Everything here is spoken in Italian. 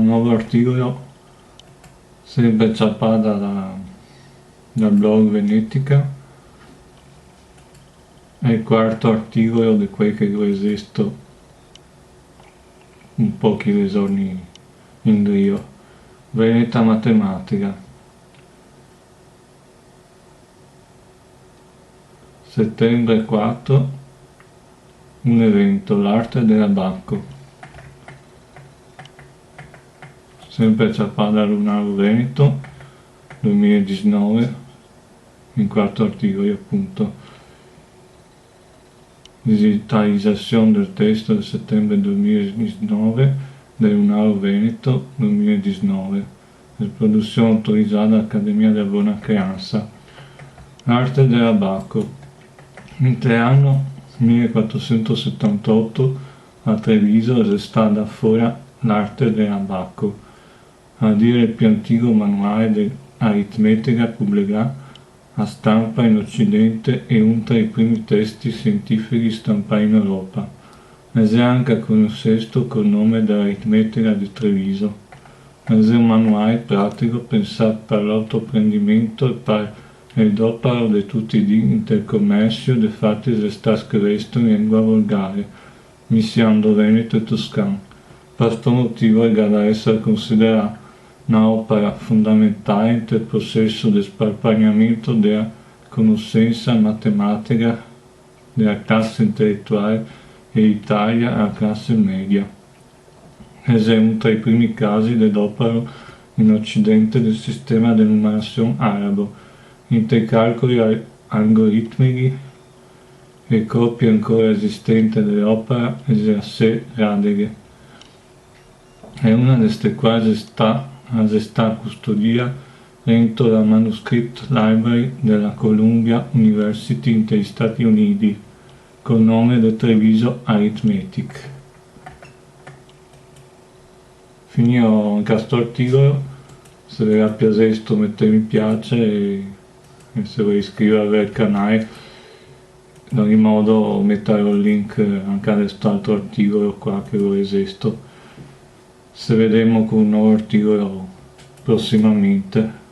nuovo articolo sempre ciappata dal blog Venetica. È il quarto articolo di quel che io esisto un pochi giorni in Rio. Veneta Matematica. Settembre 4, un evento, l'arte dell'abbacco. Sempre ciappata Lunaro Veneto, 2019, in quarto articolo appunto. Digitalizzazione del testo del settembre 2019 del Lunaro Veneto 2019. Riproduzione autorizzata dall'Accademia della Buona Creanza. L'arte dell'abbacco. L'anno 1478 a Treviso è stata fuori l'arte dell'abbacco, a dire il più antico manuale di aritmetica pubblicato a stampa in Occidente e uno tra i primi testi scientifici stampati in Europa. È anche conosciuto col nome dell'aritmetica di Treviso. È un manuale pratico pensato per l'autoapprendimento e per il doparo di tutti i giorni del commercio dei fatti che sta scritto in lingua volgare, mischiando veneto e toscano. Per questo motivo è da essere considerato un'opera fondamentale nel processo di sparpagliamento della conoscenza matematica della classe intellettuale elitaria alla classe media. È uno tra i primi casi del doparo in Occidente del sistema di numerazione arabo, i calcoli algoritmici e copie ancora esistenti dell'opera è a sé Radeghe. È una di queste quasi sta custodia dentro la Manuscript Library della Columbia University negli Stati Uniti, col nome di Treviso Arithmetic. Finito questo articolo, se vi è piaciuto mettete mi piace e se vuoi iscrivervi al canale, in ogni modo metterò il link anche a quest'altro articolo qua che lo esisto. Se vedremo con un nuovo articolo prossimamente.